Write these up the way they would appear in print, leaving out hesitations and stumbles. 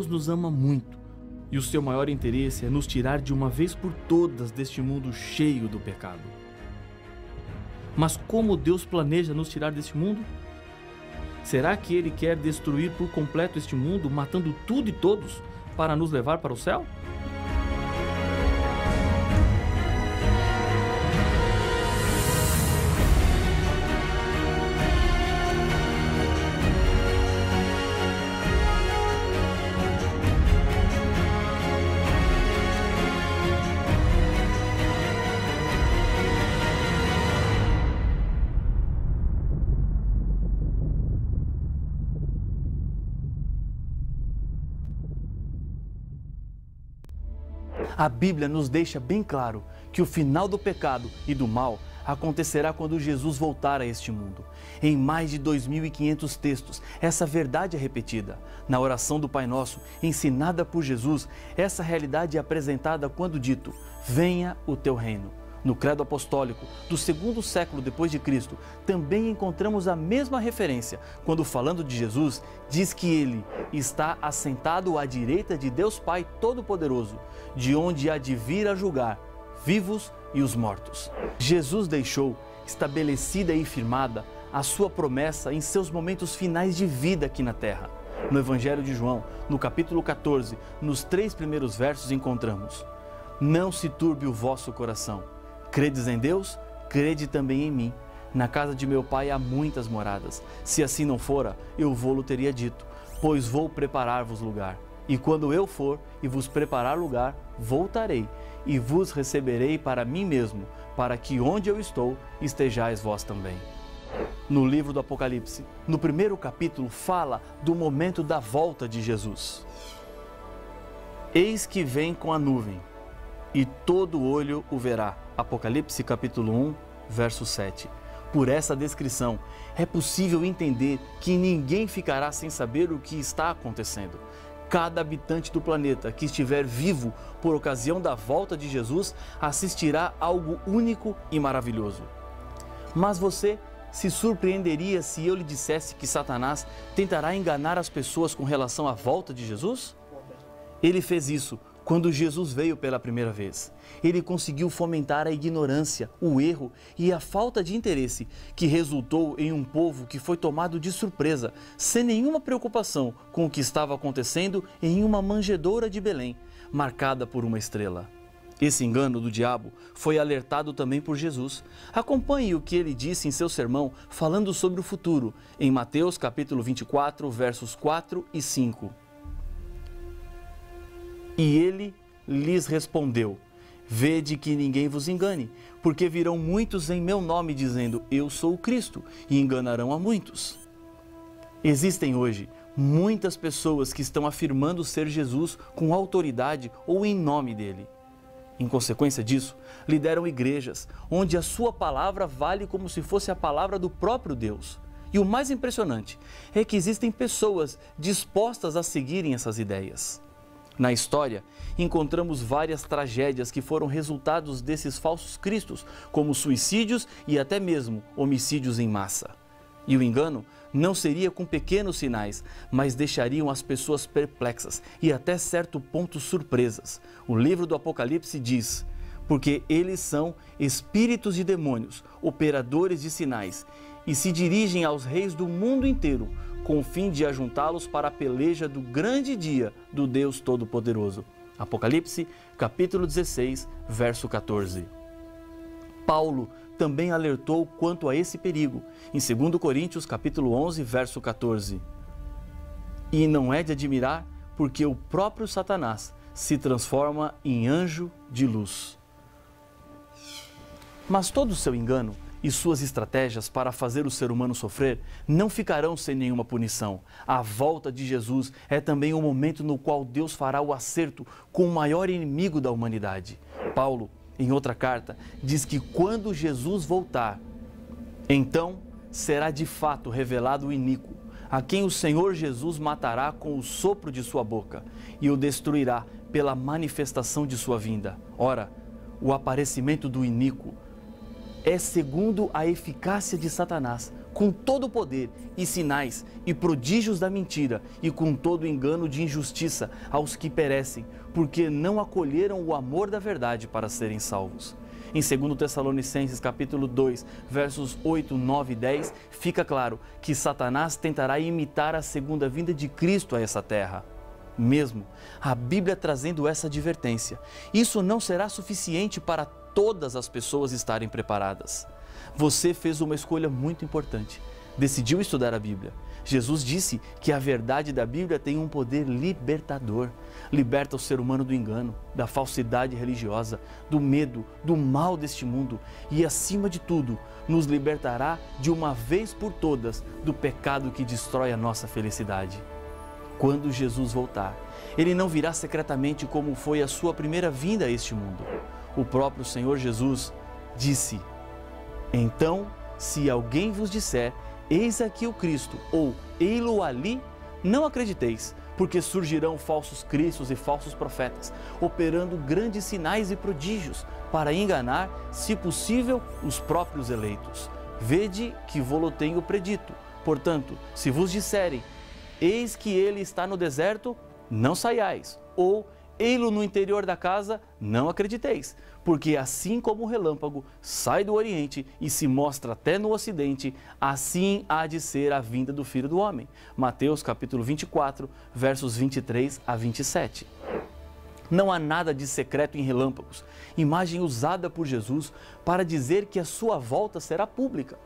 Deus nos ama muito e o seu maior interesse é nos tirar de uma vez por todas deste mundo cheio do pecado. Mas como Deus planeja nos tirar deste mundo? Será que Ele quer destruir por completo este mundo, matando tudo e todos, para nos levar para o céu? A Bíblia nos deixa bem claro que o final do pecado e do mal acontecerá quando Jesus voltar a este mundo. Em mais de 2.500 textos, essa verdade é repetida. Na oração do Pai Nosso, ensinada por Jesus, essa realidade é apresentada quando dito: venha o teu reino. No Credo Apostólico do segundo século depois de Cristo, também encontramos a mesma referência, quando falando de Jesus, diz que Ele está assentado à direita de Deus Pai Todo-Poderoso, de onde há de vir a julgar vivos e os mortos. Jesus deixou estabelecida e firmada a sua promessa em seus momentos finais de vida aqui na terra. No Evangelho de João, no capítulo 14, nos 3 primeiros versos encontramos: não se turbe o vosso coração. Credes em Deus? Crede também em mim. Na casa de meu Pai há muitas moradas. Se assim não fora, eu vô-lo teria dito, pois vou preparar-vos lugar. E quando eu for e vos preparar lugar, voltarei e vos receberei para mim mesmo, para que onde eu estou, estejais vós também. No livro do Apocalipse, no primeiro capítulo, fala do momento da volta de Jesus. Eis que vem com a nuvem, e todo olho o verá. Apocalipse capítulo 1, verso 7. Por essa descrição, é possível entender que ninguém ficará sem saber o que está acontecendo. Cada habitante do planeta que estiver vivo por ocasião da volta de Jesus assistirá a algo único e maravilhoso. Mas você se surpreenderia se eu lhe dissesse que Satanás tentará enganar as pessoas com relação à volta de Jesus? Ele fez isso quando Jesus veio pela primeira vez. Ele conseguiu fomentar a ignorância, o erro e a falta de interesse, que resultou em um povo que foi tomado de surpresa, sem nenhuma preocupação com o que estava acontecendo em uma manjedoura de Belém, marcada por uma estrela. Esse engano do diabo foi alertado também por Jesus. Acompanhe o que ele disse em seu sermão falando sobre o futuro, em Mateus capítulo 24, versos 4 e 5. E ele lhes respondeu: vede que ninguém vos engane, porque virão muitos em meu nome dizendo, eu sou o Cristo, e enganarão a muitos. Existem hoje muitas pessoas que estão afirmando ser Jesus com autoridade ou em nome dele. Em consequência disso, lideram igrejas, onde a sua palavra vale como se fosse a palavra do próprio Deus. E o mais impressionante é que existem pessoas dispostas a seguirem essas ideias. Na história, encontramos várias tragédias que foram resultados desses falsos cristos, como suicídios e até mesmo homicídios em massa. E o engano não seria com pequenos sinais, mas deixariam as pessoas perplexas e até certo ponto surpresas. O livro do Apocalipse diz: porque eles são espíritos de demônios, operadores de sinais, e se dirigem aos reis do mundo inteiro, com o fim de ajuntá-los para a peleja do grande dia do Deus Todo-Poderoso. Apocalipse, capítulo 16, verso 14. Paulo também alertou quanto a esse perigo, em 2 Coríntios, capítulo 11, verso 14. E não é de admirar, porque o próprio Satanás se transforma em anjo de luz. Mas todo o seu engano e suas estratégias para fazer o ser humano sofrer não ficarão sem nenhuma punição. A volta de Jesus é também o momento no qual Deus fará o acerto com o maior inimigo da humanidade. Paulo, em outra carta, diz que quando Jesus voltar, então será de fato revelado o iníquo, a quem o Senhor Jesus matará com o sopro de sua boca e o destruirá pela manifestação de sua vinda. Ora, o aparecimento do iníquo é segundo a eficácia de Satanás, com todo o poder e sinais e prodígios da mentira e com todo o engano de injustiça aos que perecem, porque não acolheram o amor da verdade para serem salvos. Em 2 Tessalonicenses capítulo 2, versos 8, 9 e 10, fica claro que Satanás tentará imitar a segunda vinda de Cristo a essa terra. Mesmo a Bíblia trazendo essa advertência, isso não será suficiente para todas as pessoas estarem preparadas. Você fez uma escolha muito importante, decidiu estudar a Bíblia. Jesus disse que a verdade da Bíblia tem um poder libertador. Liberta o ser humano do engano, da falsidade religiosa, do medo, do mal deste mundo e, acima de tudo, nos libertará de uma vez por todas do pecado que destrói a nossa felicidade. Quando Jesus voltar, Ele não virá secretamente como foi a sua primeira vinda a este mundo. O próprio Senhor Jesus disse: então, se alguém vos disser, eis aqui o Cristo, ou ei-lo ali, não acrediteis, porque surgirão falsos cristos e falsos profetas, operando grandes sinais e prodígios, para enganar, se possível, os próprios eleitos. Vede que vô-lo tenho predito. Portanto, se vos disserem, eis que ele está no deserto, não saiais, ou ei-lo no interior da casa, não acrediteis, porque assim como o relâmpago sai do Oriente e se mostra até no Ocidente, assim há de ser a vinda do Filho do Homem. Mateus capítulo 24, versos 23 a 27. Não há nada de secreto em relâmpagos, imagem usada por Jesus para dizer que a sua volta será pública.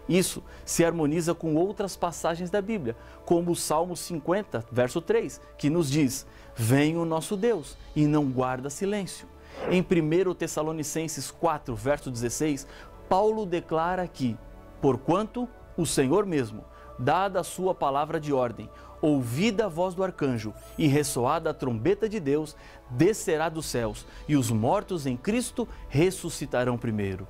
Isso se harmoniza com outras passagens da Bíblia, como o Salmo 50, verso 3, que nos diz: vem o nosso Deus e não guarda silêncio. Em 1 Tessalonicenses 4, verso 16, Paulo declara que, porquanto o Senhor mesmo, dada a sua palavra de ordem, ouvida a voz do arcanjo e ressoada a trombeta de Deus, descerá dos céus, e os mortos em Cristo ressuscitarão primeiro.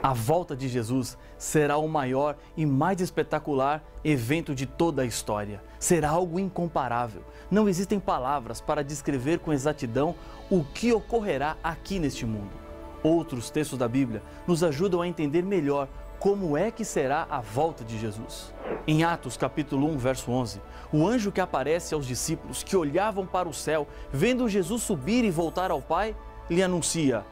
A volta de Jesus será o maior e mais espetacular evento de toda a história. Será algo incomparável. Não existem palavras para descrever com exatidão o que ocorrerá aqui neste mundo. Outros textos da Bíblia nos ajudam a entender melhor como é que será a volta de Jesus. Em Atos capítulo 1, verso 11, o anjo que aparece aos discípulos que olhavam para o céu, vendo Jesus subir e voltar ao Pai, lhe anuncia: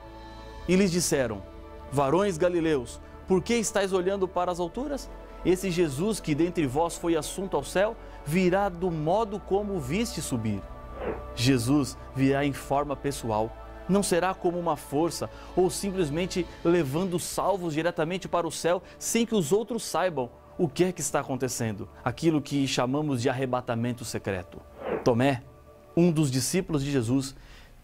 e lhes disseram: varões galileus, por que estáis olhando para as alturas? Esse Jesus que dentre vós foi assunto ao céu, virá do modo como o viste subir. Jesus virá em forma pessoal. Não será como uma força ou simplesmente levando salvos diretamente para o céu sem que os outros saibam o que é que está acontecendo. Aquilo que chamamos de arrebatamento secreto. Tomé, um dos discípulos de Jesus,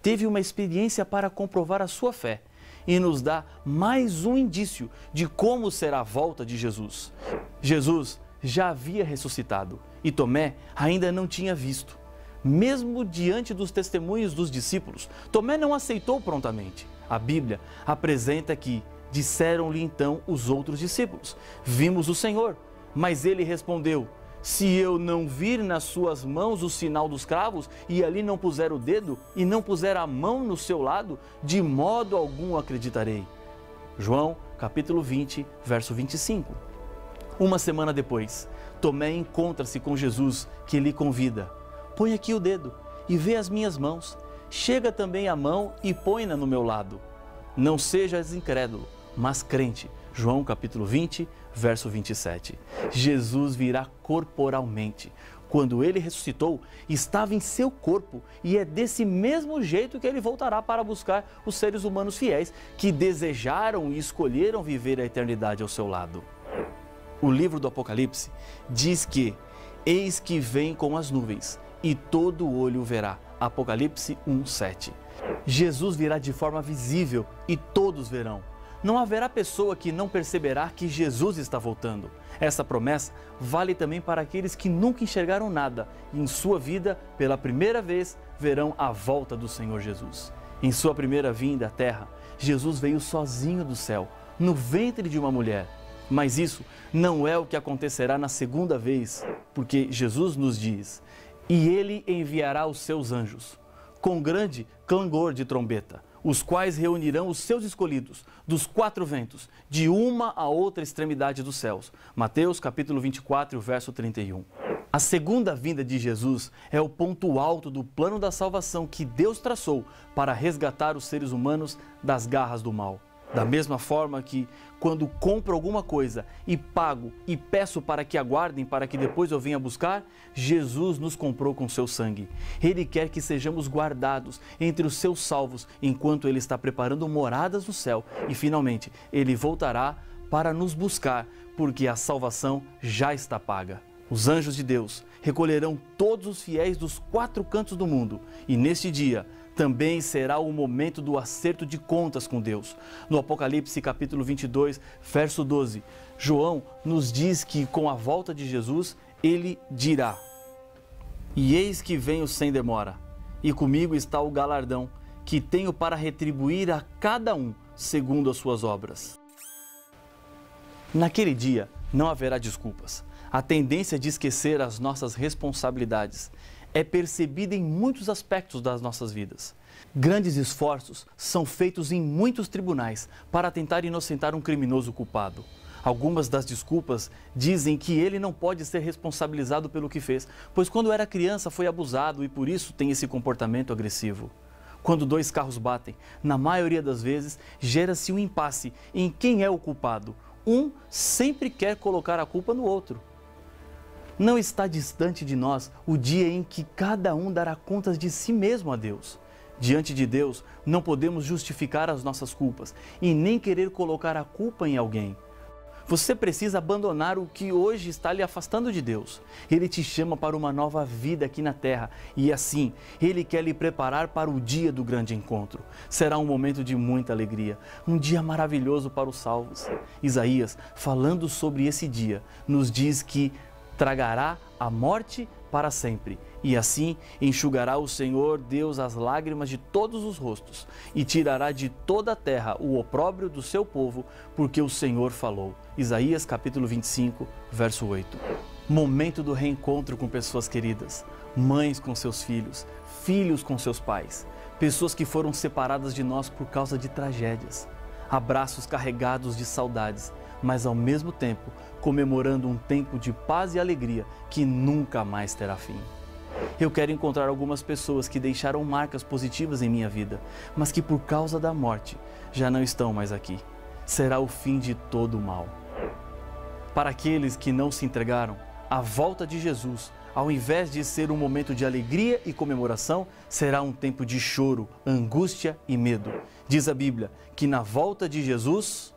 teve uma experiência para comprovar a sua fé e nos dá mais um indício de como será a volta de Jesus. Jesus já havia ressuscitado e Tomé ainda não tinha visto. Mesmo diante dos testemunhos dos discípulos, Tomé não aceitou prontamente. A Bíblia apresenta que disseram-lhe então os outros discípulos: vimos o Senhor. Mas ele respondeu: se eu não vir nas suas mãos o sinal dos cravos, e ali não puser o dedo, e não puser a mão no seu lado, de modo algum acreditarei. João, capítulo 20, verso 25. Uma semana depois, Tomé encontra-se com Jesus, que lhe convida: põe aqui o dedo e vê as minhas mãos. Chega também a mão e põe-na no meu lado. Não sejas incrédulo, mas crente. João capítulo 20, verso 27. Jesus virá corporalmente. Quando ele ressuscitou, estava em seu corpo e é desse mesmo jeito que ele voltará para buscar os seres humanos fiéis que desejaram e escolheram viver a eternidade ao seu lado. O livro do Apocalipse diz que: eis que vem com as nuvens e todo olho verá. Apocalipse 1:7. Jesus virá de forma visível e todos verão. Não haverá pessoa que não perceberá que Jesus está voltando. Essa promessa vale também para aqueles que nunca enxergaram nada e em sua vida, pela primeira vez, verão a volta do Senhor Jesus. Em sua primeira vinda à terra, Jesus veio sozinho do céu, no ventre de uma mulher. Mas isso não é o que acontecerá na segunda vez, porque Jesus nos diz: e ele enviará os seus anjos, com grande clangor de trombeta. os quais reunirão os seus escolhidos dos quatro ventos, de uma a outra extremidade dos céus. Mateus capítulo 24, verso 31. A segunda vinda de Jesus é o ponto alto do plano da salvação que Deus traçou para resgatar os seres humanos das garras do mal. Da mesma forma que, quando compro alguma coisa e pago e peço para que aguardem para que depois eu venha buscar, Jesus nos comprou com seu sangue. Ele quer que sejamos guardados entre os seus salvos enquanto Ele está preparando moradas no céu e finalmente Ele voltará para nos buscar, porque a salvação já está paga. Os anjos de Deus recolherão todos os fiéis dos quatro cantos do mundo e neste dia também será o momento do acerto de contas com Deus. No Apocalipse capítulo 22, verso 12, João nos diz que com a volta de Jesus, ele dirá: "E eis que venho sem demora, e comigo está o galardão, que tenho para retribuir a cada um segundo as suas obras." Naquele dia não haverá desculpas. A tendência de esquecer as nossas responsabilidades é percebida em muitos aspectos das nossas vidas. Grandes esforços são feitos em muitos tribunais para tentar inocentar um criminoso culpado. Algumas das desculpas dizem que ele não pode ser responsabilizado pelo que fez, pois quando era criança foi abusado e por isso tem esse comportamento agressivo. Quando dois carros batem, na maioria das vezes gera-se um impasse em quem é o culpado. Um sempre quer colocar a culpa no outro. Não está distante de nós o dia em que cada um dará contas de si mesmo a Deus. Diante de Deus, não podemos justificar as nossas culpas e nem querer colocar a culpa em alguém. Você precisa abandonar o que hoje está lhe afastando de Deus. Ele te chama para uma nova vida aqui na terra e assim, Ele quer lhe preparar para o dia do grande encontro. Será um momento de muita alegria, um dia maravilhoso para os salvos. Isaías, falando sobre esse dia, nos diz que tragará a morte para sempre, e assim enxugará o Senhor Deus as lágrimas de todos os rostos, e tirará de toda a terra o opróbrio do seu povo, porque o Senhor falou. Isaías capítulo 25, verso 8. Momento do reencontro com pessoas queridas, mães com seus filhos, filhos com seus pais, pessoas que foram separadas de nós por causa de tragédias, abraços carregados de saudades, mas ao mesmo tempo comemorando um tempo de paz e alegria que nunca mais terá fim. Eu quero encontrar algumas pessoas que deixaram marcas positivas em minha vida, mas que por causa da morte já não estão mais aqui. Será o fim de todo o mal. Para aqueles que não se entregaram, a volta de Jesus, ao invés de ser um momento de alegria e comemoração, será um tempo de choro, angústia e medo. Diz a Bíblia que na volta de Jesus,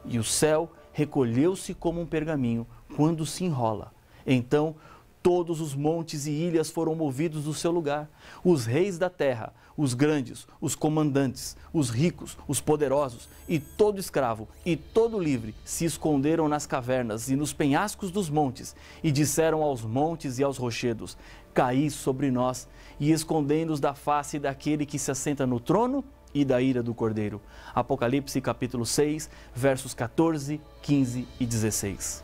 e o céu recolheu-se como um pergaminho quando se enrola. Então, todos os montes e ilhas foram movidos do seu lugar. Os reis da terra, os grandes, os comandantes, os ricos, os poderosos e todo escravo e todo livre se esconderam nas cavernas e nos penhascos dos montes e disseram aos montes e aos rochedos: "Caí sobre nós", e escondendo-os da face daquele que se assenta no trono e da ira do Cordeiro. Apocalipse capítulo 6, versos 14, 15 e 16.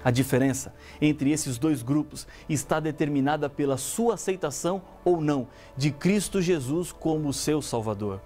A diferença entre esses dois grupos está determinada pela sua aceitação ou não de Cristo Jesus como seu Salvador.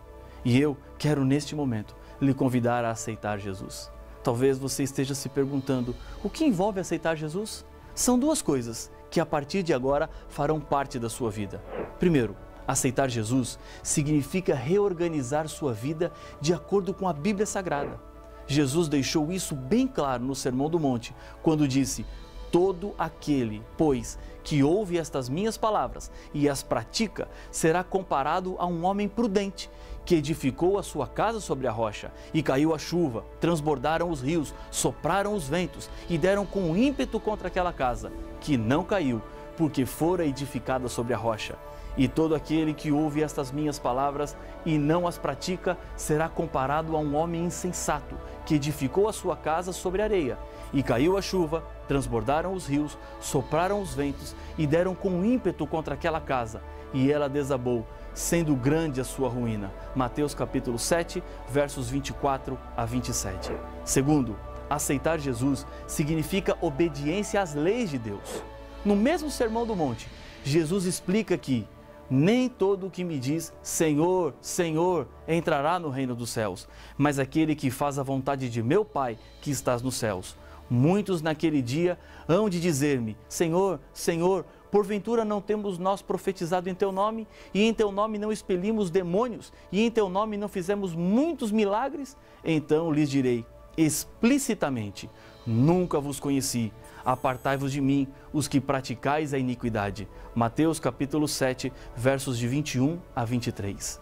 E eu quero neste momento lhe convidar a aceitar Jesus. Talvez você esteja se perguntando: o que envolve aceitar Jesus? São duas coisas que a partir de agora farão parte da sua vida. Primeiro, aceitar Jesus significa reorganizar sua vida de acordo com a Bíblia Sagrada. Jesus deixou isso bem claro no Sermão do Monte, quando disse: "Todo aquele, pois, que ouve estas minhas palavras e as pratica, será comparado a um homem prudente, que edificou a sua casa sobre a rocha, e caiu a chuva, transbordaram os rios, sopraram os ventos, e deram com ímpeto contra aquela casa, que não caiu, porque fora edificada sobre a rocha. E todo aquele que ouve estas minhas palavras e não as pratica, será comparado a um homem insensato, que edificou a sua casa sobre areia. E caiu a chuva, transbordaram os rios, sopraram os ventos e deram com ímpeto contra aquela casa, e ela desabou, sendo grande a sua ruína." Mateus capítulo 7, versos 24 a 27. Segundo, aceitar Jesus significa obediência às leis de Deus. No mesmo Sermão do Monte, Jesus explica que Nem todo o que me diz Senhor, Senhor entrará no reino dos céus, mas aquele que faz a vontade de meu Pai que estás nos céus. Muitos naquele dia hão de dizer-me, Senhor, Senhor, porventura não temos nós profetizado em teu nome, e em teu nome não expelimos demônios, e em teu nome não fizemos muitos milagres? Então lhes direi explicitamente, nunca vos conheci, apartai-vos de mim, os que praticais a iniquidade. Mateus capítulo 7, versos de 21 a 23.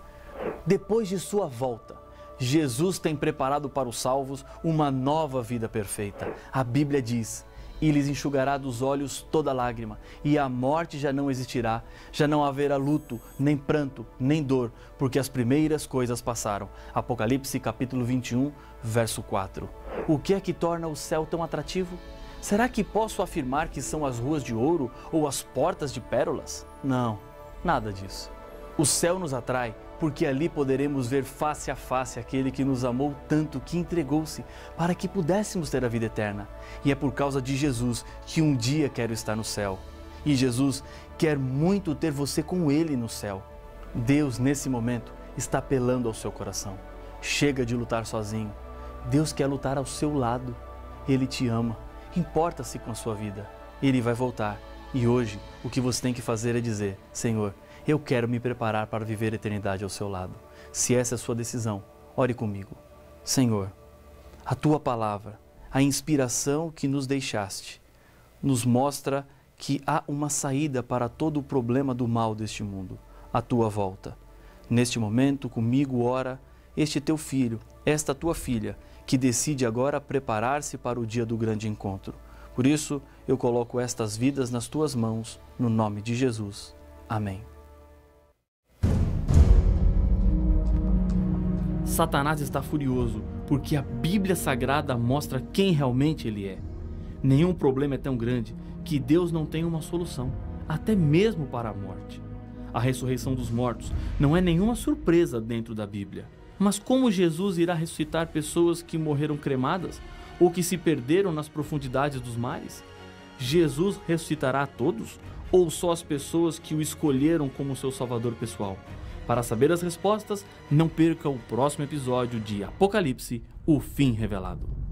Depois de sua volta, Jesus tem preparado para os salvos uma nova vida perfeita. A Bíblia diz, e lhes enxugará dos olhos toda lágrima, e a morte já não existirá, já não haverá luto, nem pranto, nem dor, porque as primeiras coisas passaram. Apocalipse capítulo 21, verso 4. O que é que torna o céu tão atrativo? Será que posso afirmar que são as ruas de ouro ou as portas de pérolas? Não, nada disso. O céu nos atrai porque ali poderemos ver face a face aquele que nos amou tanto que entregou-se para que pudéssemos ter a vida eterna. E é por causa de Jesus que um dia quero estar no céu. E Jesus quer muito ter você com Ele no céu. Deus, nesse momento, está apelando ao seu coração. Chega de lutar sozinho. Deus quer lutar ao seu lado. Ele te ama. Importa-se com a sua vida. Ele vai voltar. E hoje, o que você tem que fazer é dizer, Senhor, eu quero me preparar para viver a eternidade ao seu lado. Se essa é a sua decisão, ore comigo. Senhor, a Tua palavra, a inspiração que nos deixaste, nos mostra que há uma saída para todo o problema do mal deste mundo, a Tua volta. Neste momento, comigo ora este Teu filho, esta Tua filha, que decide agora preparar-se para o dia do grande encontro. Por isso, eu coloco estas vidas nas Tuas mãos, no nome de Jesus. Amém. Satanás está furioso porque a Bíblia Sagrada mostra quem realmente ele é. Nenhum problema é tão grande que Deus não tem uma solução, até mesmo para a morte. A ressurreição dos mortos não é nenhuma surpresa dentro da Bíblia. Mas como Jesus irá ressuscitar pessoas que morreram cremadas ou que se perderam nas profundidades dos mares? Jesus ressuscitará a todos ou só as pessoas que o escolheram como seu salvador pessoal? Para saber as respostas, não perca o próximo episódio de Apocalipse, o fim revelado.